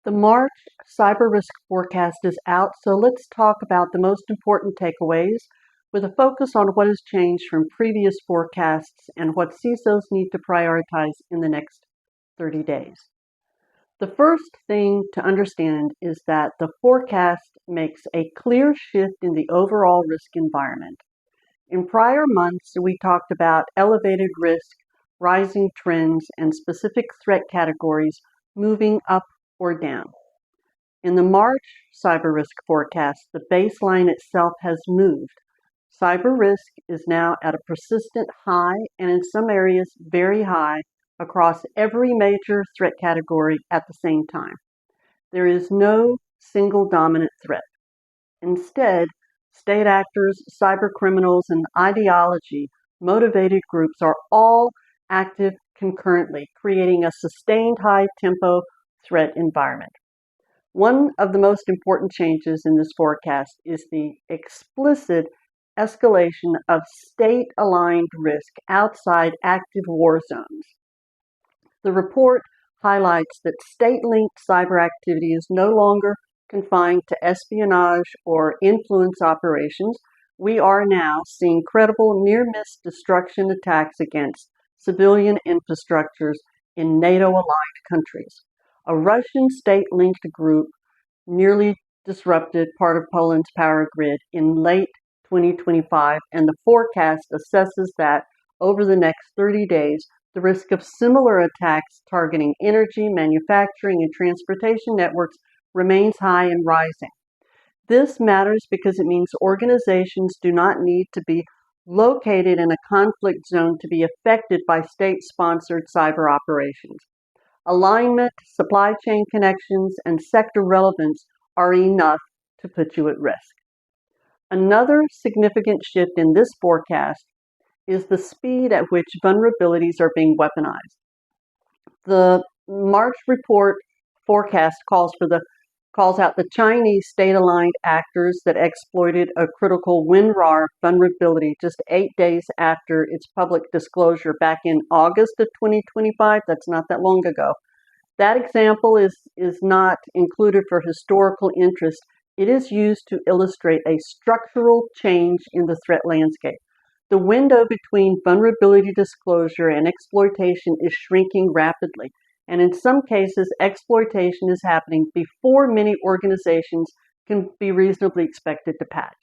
The March cyber risk forecast is out, so let's talk about the most important takeaways with a focus on what has changed from previous forecasts and what CISOs need to prioritize in the next 30 days. The first thing to understand is that the forecast makes a clear shift in the overall risk environment. In prior months, we talked about elevated risk, rising trends, and specific threat categories moving up or down. In the March cyber risk forecast, the baseline itself has moved. Cyber risk is now at a persistent high and in some areas very high across every major threat category at the same time. There is no single dominant threat. Instead, state actors, cyber criminals, and ideology motivated groups are all active concurrently, creating a sustained high tempo threat environment. One of the most important changes in this forecast is the explicit escalation of state-aligned risk outside active war zones. The report highlights that state-linked cyber activity is no longer confined to espionage or influence operations. We are now seeing credible near-miss destruction attacks against civilian infrastructures in NATO-aligned countries. A Russian state-linked group nearly disrupted part of Poland's power grid in late 2025, and the forecast assesses that over the next 30 days, the risk of similar attacks targeting energy, manufacturing, and transportation networks remains high and rising. This matters because it means organizations do not need to be located in a conflict zone to be affected by state-sponsored cyber operations. Alignment, supply chain connections, and sector relevance are enough to put you at risk. Another significant shift in this forecast is the speed at which vulnerabilities are being weaponized. The March report forecast calls out the Chinese state-aligned actors that exploited a critical WinRAR vulnerability just 8 days after its public disclosure back in August of 2025. That's not that long ago. That example is not included for historical interest. It is used to illustrate a structural change in the threat landscape. The window between vulnerability disclosure and exploitation is shrinking rapidly. And in some cases, exploitation is happening before many organizations can be reasonably expected to patch.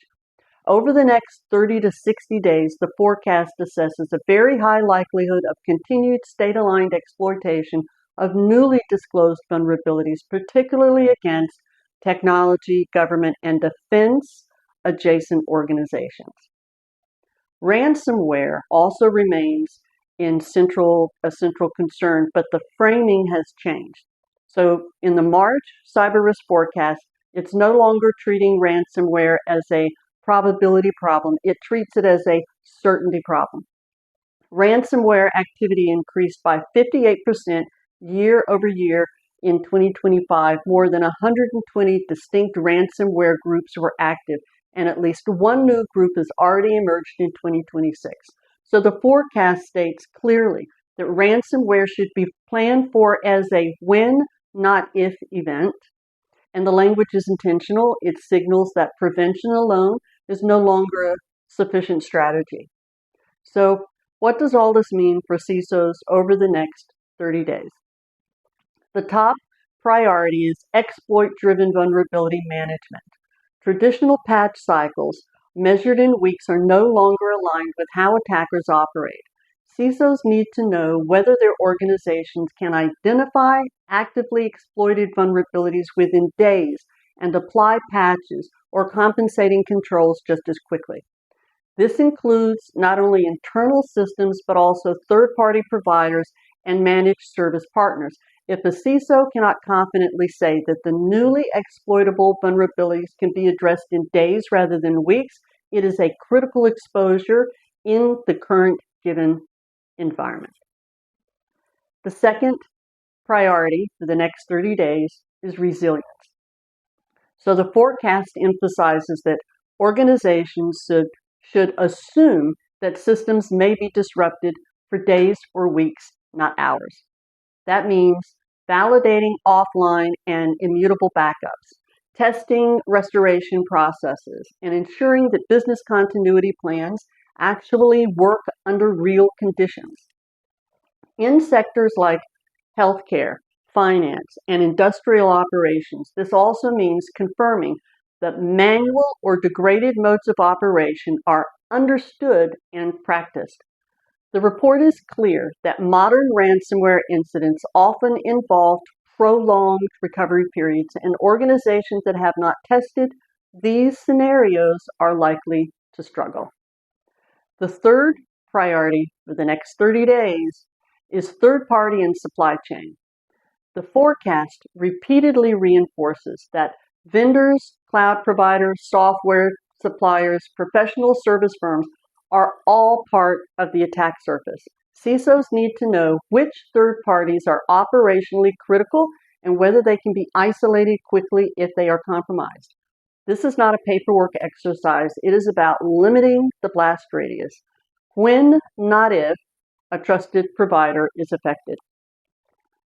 Over the next 30 to 60 days, the forecast assesses a very high likelihood of continued state-aligned exploitation of newly disclosed vulnerabilities, particularly against technology, government, and defense-adjacent organizations. Ransomware also remains a central concern, but the framing has changed. So in the March cyber risk forecast, it's no longer treating ransomware as a probability problem. It treats it as a certainty problem. Ransomware activity increased by 58% year over year in 2025. More than 120 distinct ransomware groups were active, and at least one new group has already emerged in 2026. So the forecast states clearly that ransomware should be planned for as a when, not if event. And the language is intentional. It signals that prevention alone is no longer a sufficient strategy. So what does all this mean for CISOs over the next 30 days? The top priority is exploit-driven vulnerability management. Traditional patch cycles measured in weeks are no longer aligned with how attackers operate. CISOs need to know whether their organizations can identify actively exploited vulnerabilities within days and apply patches or compensating controls just as quickly. This includes not only internal systems, but also third-party providers and managed service partners. If a CISO cannot confidently say that the newly exploitable vulnerabilities can be addressed in days rather than weeks, it is a critical exposure in the current given environment. The second priority for the next 30 days is resilience. So the forecast emphasizes that organizations should assume that systems may be disrupted for days or weeks, not hours. That means validating offline and immutable backups, testing restoration processes, and ensuring that business continuity plans actually work under real conditions. In sectors like healthcare, finance, and industrial operations, this also means confirming that manual or degraded modes of operation are understood and practiced. The report is clear that modern ransomware incidents often involve prolonged recovery periods, and organizations that have not tested these scenarios are likely to struggle. The third priority for the next 30 days is third party and supply chain. The forecast repeatedly reinforces that vendors, cloud providers, software suppliers, professional service firms are all part of the attack surface. CISOs need to know which third parties are operationally critical and whether they can be isolated quickly if they are compromised. This is not a paperwork exercise. It is about limiting the blast radius. When, not if, a trusted provider is affected.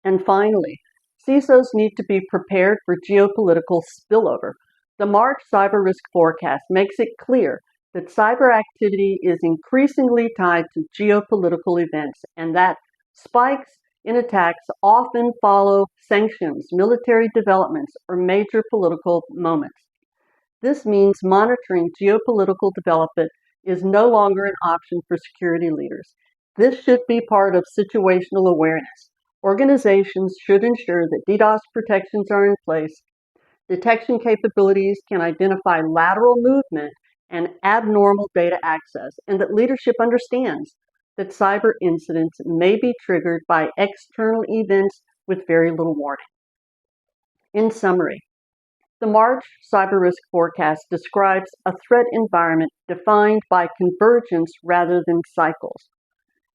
And finally, CISOs need to be prepared for geopolitical spillover. The March cyber risk forecast makes it clear that cyber activity is increasingly tied to geopolitical events and that spikes in attacks often follow sanctions, military developments, or major political moments. This means monitoring geopolitical development is no longer an option for security leaders. This should be part of situational awareness. Organizations should ensure that DDoS protections are in place, detection capabilities can identify lateral movement and abnormal data access, and that leadership understands that cyber incidents may be triggered by external events with very little warning. In summary, the March cyber risk forecast describes a threat environment defined by convergence rather than cycles.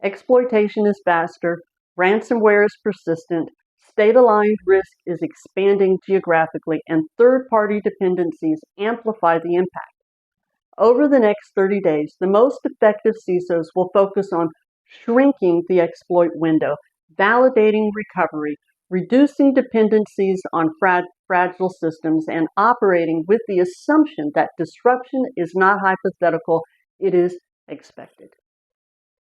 Exploitation is faster, ransomware is persistent, state-aligned risk is expanding geographically, and third-party dependencies amplify the impact. Over the next 30 days, the most effective CISOs will focus on shrinking the exploit window, validating recovery, reducing dependencies on fragile systems, and operating with the assumption that disruption is not hypothetical, it is expected.